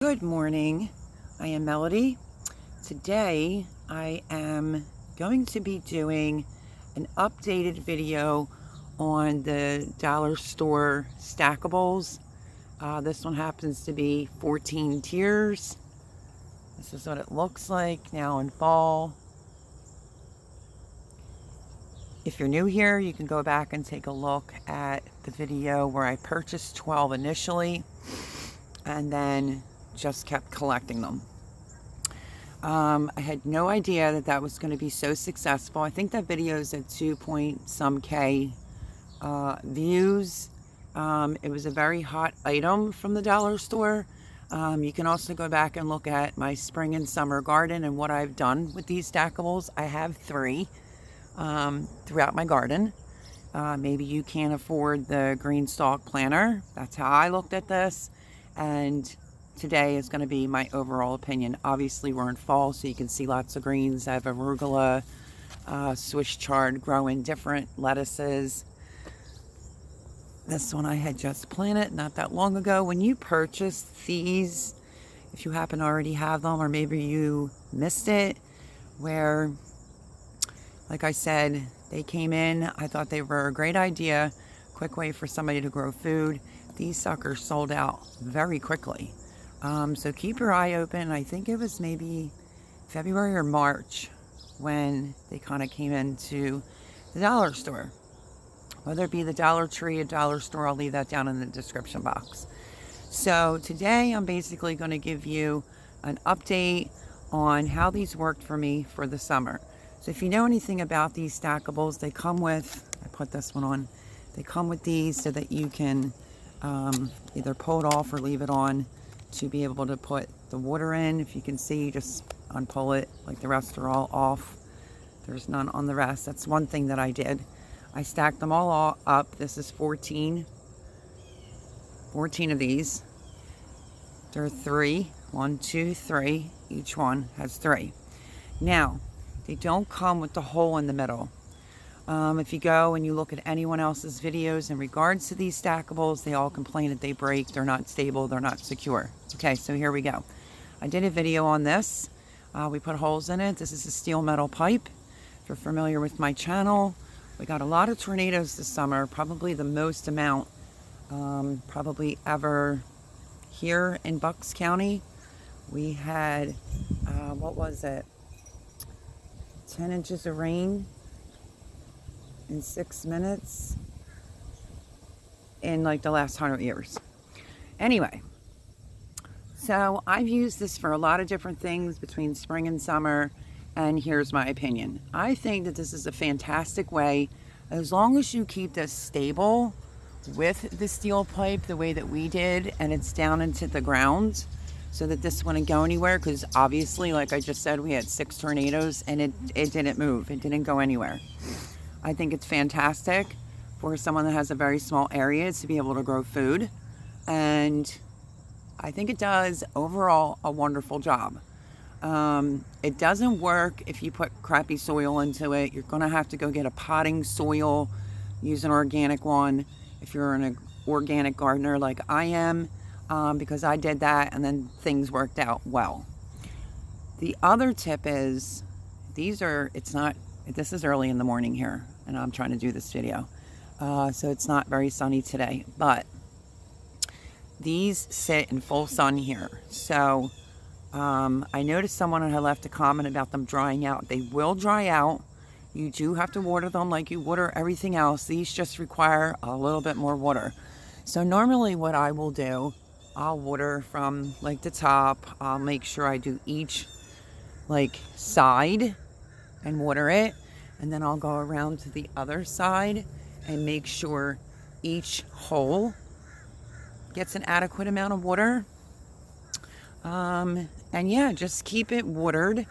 Good morning. I am Melody. Today I am going to be doing an updated video on the dollar store stackables. This one happens to be 14 tiers. This is what it looks like now in fall. If you're new here, you can go back and take a look at the video where I purchased 12 initially and then just kept collecting them. I had no idea that that was going to be so successful. I think that video is at 2-point-some K views. It was a very hot item from the dollar store. You can also go back and look at my spring and summer garden and what I've done with these stackables. I have 3 throughout my garden. Maybe you can't afford the green stalk planter. That's how I looked at this. And today is going to be my overall opinion. Obviously, we're in fall, so you can see lots of greens. I have arugula, Swiss chard growing different lettuces. This one I had just planted not that long ago. When you purchase these, if you happen to already have them, or maybe you missed it, where, like I said, they came in. I thought they were a great idea. Quick way for somebody to grow food. These suckers sold out very quickly. So keep your eye open. I think it was maybe February or March when they kind of came into the dollar store. Whether it be the Dollar Tree, a dollar store, I'll leave that down in the description box. So today I'm basically going to give you an update on how these worked for me for the summer. So if you know anything about these stackables, they come with, I put this one on, they come with these so that you can either pull it off or leave it on to be able to put the water in. If you can see, just unpull it. Like the rest are all off. There's none on the rest. That's one thing that I did. I stacked them all up. This is 14 of these. There are 3. 1, 2, 3. Each one has 3. Now, they don't come with the hole in the middle. If you go and you look at anyone else's videos in regards to these stackables, they all complain that they break, they're not stable, they're not secure. Okay, so here we go. I did a video on this. We put holes in it. This is a steel metal pipe. If you're familiar with my channel, we got a lot of tornadoes this summer, probably the most amount probably ever here in Bucks County. We had, what was it? 10 inches of rain in 6 minutes in like the last 100 years. Anyway, so I've used this for a lot of different things between spring and summer, and here's my opinion. I think that this is a fantastic way, as long as you keep this stable with the steel pipe the way that we did, and it's down into the ground so that this wouldn't go anywhere, because obviously, like I just said, we had 6 tornadoes and it didn't move. It didn't go anywhere. I think it's fantastic for someone that has a very small area to be able to grow food. And I think it does overall a wonderful job. It doesn't work if you put crappy soil into it. You're going to have to go get a potting soil, use an organic one if you're an organic gardener like I am, because I did that and then things worked out well. The other tip is, this is early in the morning here, and I'm trying to do this video. So it's not very sunny today, but these sit in full sun here. So I noticed someone had left a comment about them drying out. They will dry out. You do have to water them like you water everything else. These just require a little bit more water. So normally what I will do, I'll water from like the top. I'll make sure I do each like side and water it, and then I'll go around to the other side and make sure each hole gets an adequate amount of water. And yeah, just keep it watered.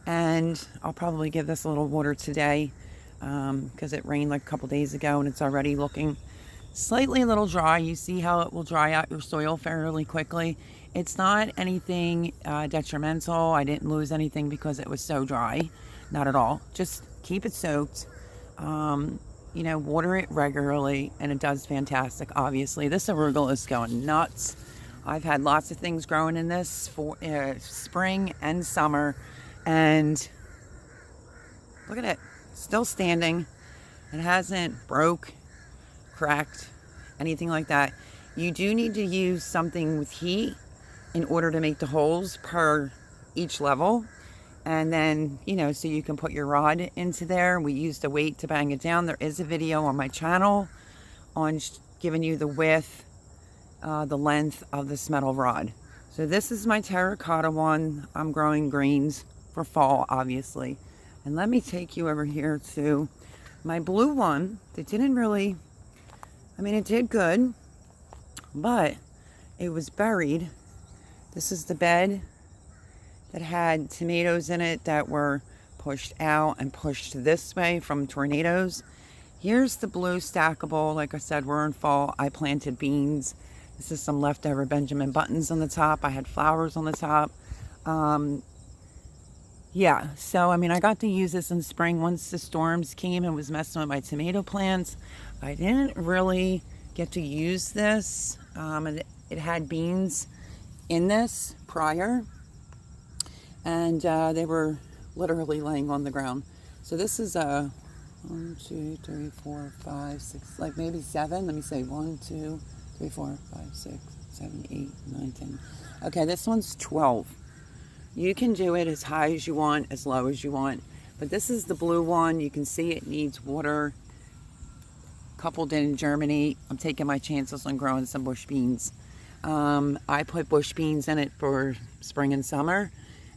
And I'll probably give this a little water today because it rained like a couple days ago and it's already looking slightly a little dry. You see how it will dry out your soil fairly quickly. It's not anything detrimental. I didn't lose anything because it was so dry. Not at all. Just keep it soaked. Water it regularly, and it does fantastic. Obviously, this arugula is going nuts. I've had lots of things growing in this for spring and summer, and look at it, still standing. It hasn't broke, cracked, anything like that. You do need to use something with heat in order to make the holes per each level. And then, you know, so you can put your rod into there. We used a weight to bang it down. There is a video on my channel on giving you the width, the length of this metal rod. So this is my terracotta one. I'm growing greens for fall, obviously. And let me take you over here to my blue one that didn't really, I mean, it did good, but it was buried. This is the bed that had tomatoes in it that were pushed out and pushed this way from tornadoes. Here's the blue stackable. Like I said, we're in fall. I planted beans. This is some leftover Benjamin buttons on the top. I had flowers on the top. Yeah, so I mean, I got to use this in spring once the storms came and was messing with my tomato plants. I didn't really get to use this. It had beans in this prior, and they were literally laying on the ground. So this is a 1, 2, 3, 4, 5, 6, like maybe 7. Let me say 1, 2, 3, 4, 5, 6, 7, 8, 9, 10. Okay, this one's 12. You can do it as high as you want, as low as you want. But this is the blue one. You can see it needs water. Couple didn't germinate. I'm taking my chances on growing some bush beans. I put bush beans in it for spring and summer,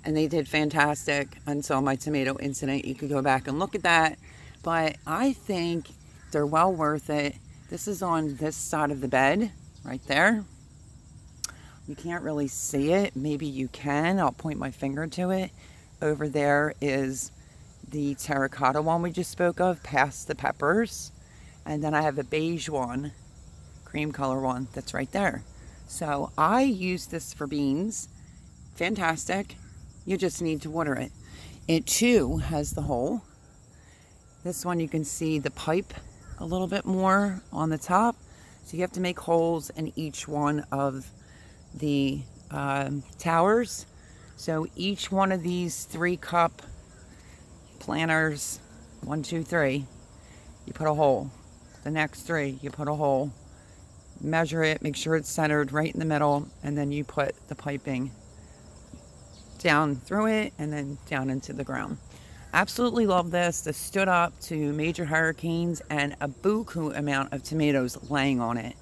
and they did fantastic until my tomato incident. You could go back and look at that. But I think they're well worth it. This is on this side of the bed, right there. You can't really see it. Maybe you can. I'll point my finger to it. Over there is the terracotta one we just spoke of, past the peppers. And then I have a beige one, cream color one, that's right there. So I use this for beans. Fantastic. You just need to water it. It too has the hole. This one you can see the pipe a little bit more on the top. So you have to make holes in each one of the towers. So each one of these 3-cup planters, 1, 2, 3, you put a hole. The next 3, you put a hole. Measure it, make sure it's centered right in the middle, and then you put the piping down through it and then down into the ground. Absolutely love this. This stood up to major hurricanes and a buku amount of tomatoes laying on it.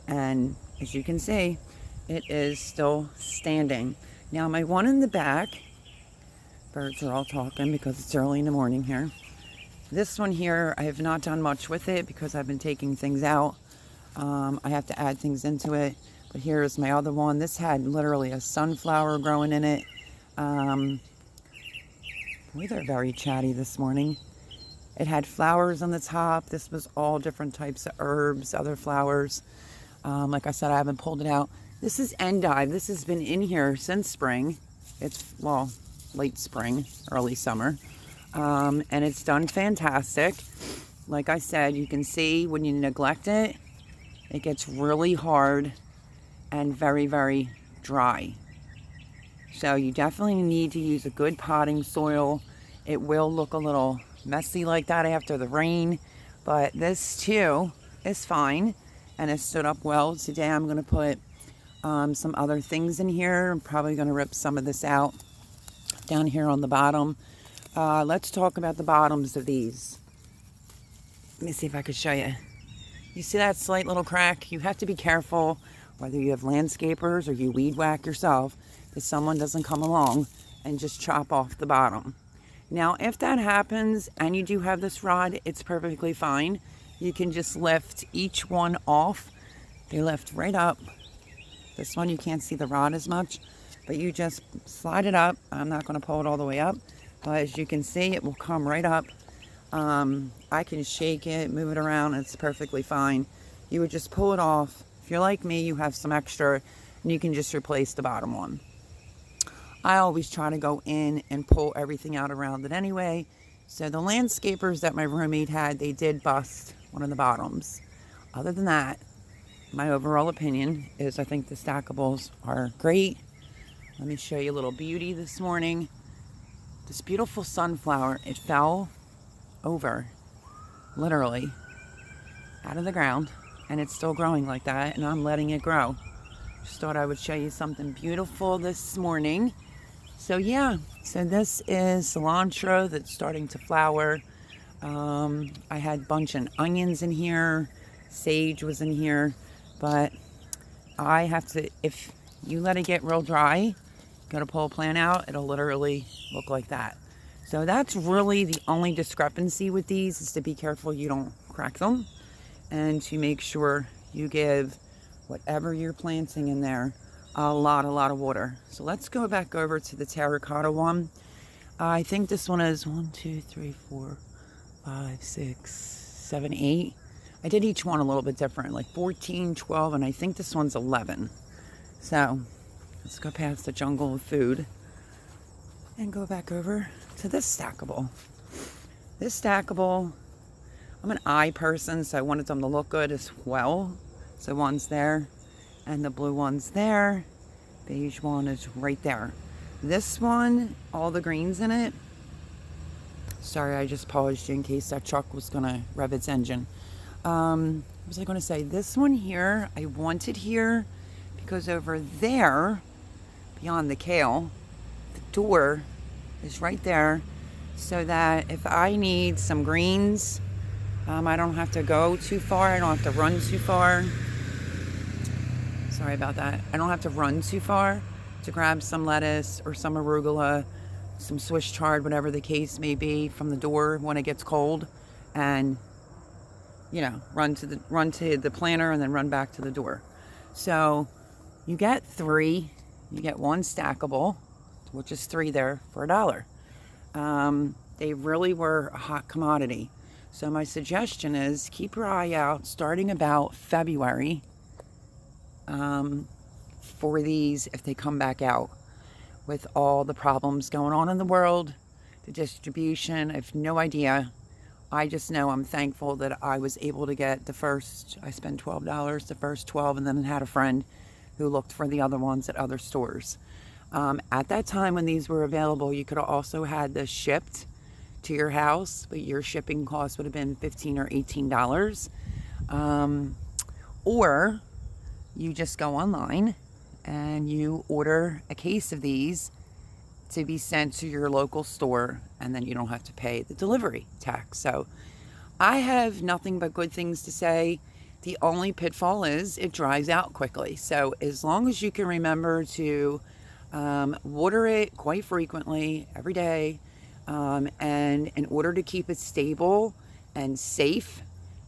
And as you can see, it is still standing. Now my one in the back, birds are all talking because it's early in the morning here. This one here, I have not done much with it because I've been taking things out. I have to add things into it. But here's my other one. This had literally a sunflower growing in it. Boy, they're very chatty this morning. It had flowers on the top. This was all different types of herbs, other flowers. Like I said, I haven't pulled it out. This is endive. This has been in here since spring. It's, well, late spring, early summer. And it's done fantastic. Like I said, you can see when you neglect it, it gets really hard and very, very dry. So you definitely need to use a good potting soil. It will look a little messy like that after the rain, but this too is fine and it stood up well. Today I'm going to put some other things in here. I'm probably going to rip some of this out down here on the bottom. Let's talk about the bottoms of these. Let me see if I can show you. You see that slight little crack? You have to be careful whether you have landscapers or you weed whack yourself, that someone doesn't come along and just chop off the bottom. Now, if that happens and you do have this rod, it's perfectly fine. You can just lift each one off. They lift right up. This one, you can't see the rod as much, but you just slide it up. I'm not going to pull it all the way up, but as you can see, it will come right up. I can shake it, move it around, and it's perfectly fine. You would just pull it off. If you're like me, you have some extra, and you can just replace the bottom one. I always try to go in and pull everything out around it anyway. So the landscapers that my roommate had, they did bust one of the bottoms. Other than that, my overall opinion is I think the stackables are great. Let me show you a little beauty this morning. This beautiful sunflower, it fell over, literally, out of the ground, and it's still growing like that, and I'm letting it grow. Just thought I would show you something beautiful this morning. So yeah, so this is cilantro that's starting to flower. I had a bunch of onions in here, sage was in here, but I have to, if you let it get real dry, go to pull a plant out, it'll literally look like that. So that's really the only discrepancy with these, is to be careful you don't crack them, and to make sure you give whatever you're planting in there a lot of water. So let's go back over to the terracotta one. I think this one is 1, 2, 3, 4, 5, 6, 7, 8. I did each one a little bit different, like 14, 12, and I think this one's 11. So let's go past the jungle of food and go back over to this stackable. This stackable, I'm an eye person, so I wanted them to look good as well. So one's there, and the blue one's there. Beige one is right there. This one, all the greens in it. Sorry, I just paused you in case that truck was gonna rev its engine. What was I gonna say? This one here, I wanted here because over there, beyond the kale, the door is right there, so that if I need some greens, I don't have to go too far. I don't have to run too far. Sorry about that. I don't have to run too far to grab some lettuce or some arugula, some Swiss chard, whatever the case may be, from the door when it gets cold, and you know, run to the planter and then run back to the door. So you get 3. You get 1 stackable, which is 3 there for $1. They really were a hot commodity. So my suggestion is keep your eye out starting about February for these if they come back out. With all the problems going on in the world, the distribution, I have no idea. I just know I'm thankful that I was able to get the first, I spent $12, the first 12, and then had a friend who looked for the other ones at other stores. At that time when these were available, you could have also had this shipped to your house, but your shipping cost would have been $15 or $18. Or you just go online and you order a case of these to be sent to your local store, and then you don't have to pay the delivery tax. So I have nothing but good things to say. The only pitfall is it dries out quickly. So as long as you can remember to water it quite frequently every day, and in order to keep it stable and safe,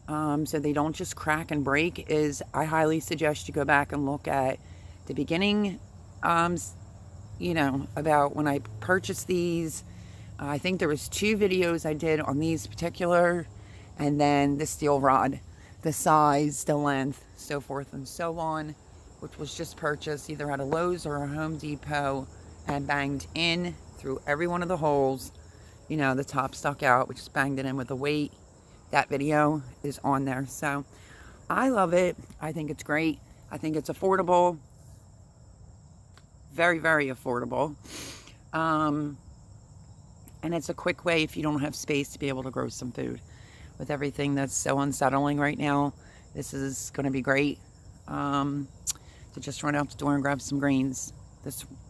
so they don't just crack and break, is I highly suggest you go back and look at the beginning, you know, about when I purchased these. I think there was 2 videos I did on these particular, and then the steel rod, the size, the length, so forth and so on, which was just purchased either at a Lowe's or a Home Depot and banged in through every one of the holes. You know, the top stuck out, which just banged it in with the weight. That video is on there. So I love it. I think it's great. I think it's affordable. Very, very affordable. And it's a quick way if you don't have space to be able to grow some food. With everything that's so unsettling right now, this is going to be great to just run out the door and grab some greens.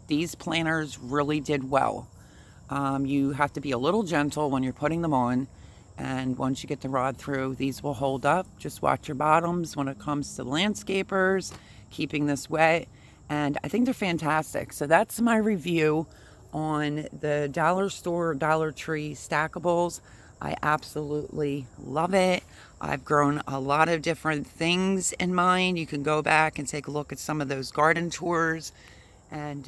These planters really did well. You have to be a little gentle when you're putting them on, and once you get the rod through, these will hold up. Just watch your bottoms when it comes to landscapers, keeping this wet, and I think they're fantastic. So that's my review on the dollar store, Dollar Tree stackables. I absolutely love it. I've grown a lot of different things in mine. You can go back and take a look at some of those garden tours and,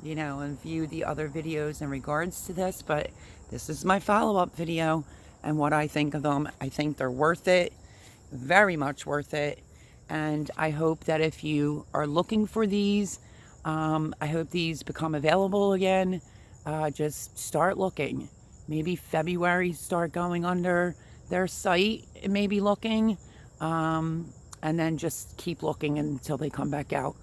you know, and view the other videos in regards to this. But this is my follow-up video and what I think of them. I think they're worth it, very much worth it. And I hope that if you are looking for these, I hope these become available again. Just start looking. Maybe February, start going under their site and maybe looking. and then just keep looking until they come back out.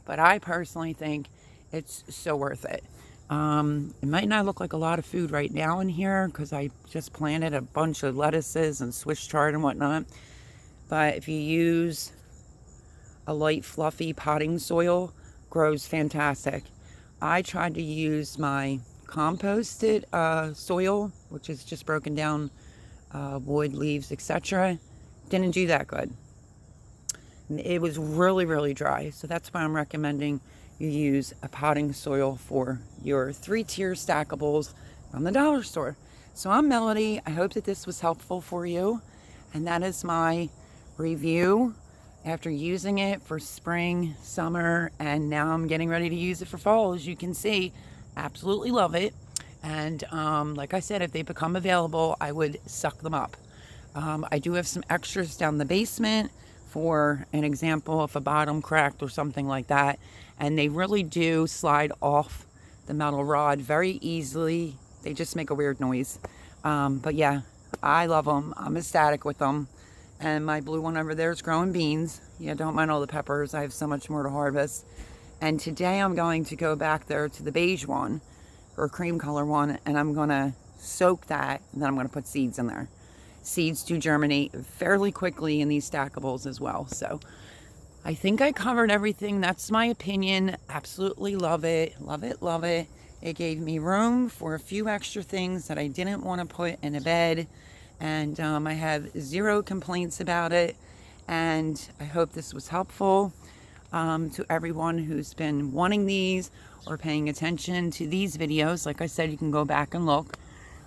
But I personally think it's so worth it. It might not look like a lot of food right now in here because I just planted a bunch of lettuces and Swiss chard and whatnot. But if you use a light fluffy potting soil, grows fantastic. I tried to use my composted soil, which is just broken down wood, leaves, etc. Didn't do that good. It was really, really dry. So that's why I'm recommending you use a potting soil for your 3-tier stackables from the dollar store. So I'm Melody. I hope that this was helpful for you. And that is my review after using it for spring, summer, and now I'm getting ready to use it for fall. As you can see, absolutely love it. And like I said, if they become available, I would suck them up. I do have some extras down the basement for an example, if a bottom cracked or something like that. And they really do slide off the metal rod very easily. They just make a weird noise. But yeah, I love them. I'm ecstatic with them. And my blue one over there is growing beans. Yeah, don't mind all the peppers. I have so much more to harvest. And today I'm going to go back there to the beige one, or cream color one, and I'm going to soak that, and then I'm going to put seeds in there. Seeds do germinate fairly quickly in these stackables as well. So I think I covered everything. That's my opinion. Absolutely love it. Love it, love it. It gave me room for a few extra things that I didn't want to put in a bed. And I have zero complaints about it. And I hope this was helpful to everyone who's been wanting these or paying attention to these videos. Like I said, you can go back and look.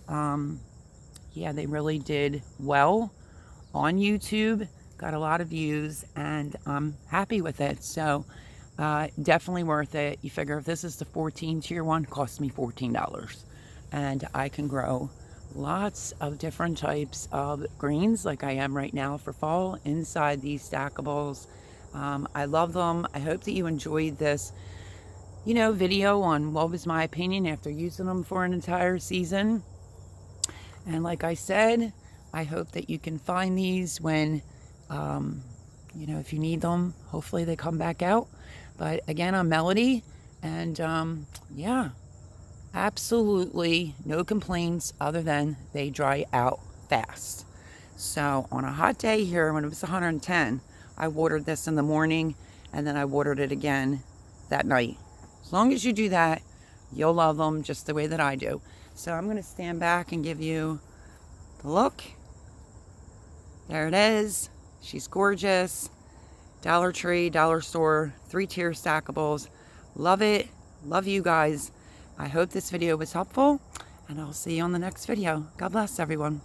Yeah, they really did well on YouTube. Got a lot of views, and I'm happy with it. So definitely worth it. You figure if this is the 14-tier one, it cost me $14. And I can grow lots of different types of greens like I am right now for fall inside these stackables. I love them. I hope that you enjoyed this, video on what was my opinion after using them for an entire season. And like I said, I hope that you can find these when, if you need them. Hopefully they come back out. But again, I'm Melody. And yeah, absolutely no complaints other than they dry out fast. So on a hot day here, when it was 110, I watered this in the morning and then I watered it again that night. As long as you do that, you'll love them just the way that I do. So I'm going to stand back and give you the look. There it is. She's gorgeous. Dollar Tree, dollar store, 3-tier stackables. Love it. Love you guys. I hope this video was helpful, and I'll see you on the next video. God bless everyone.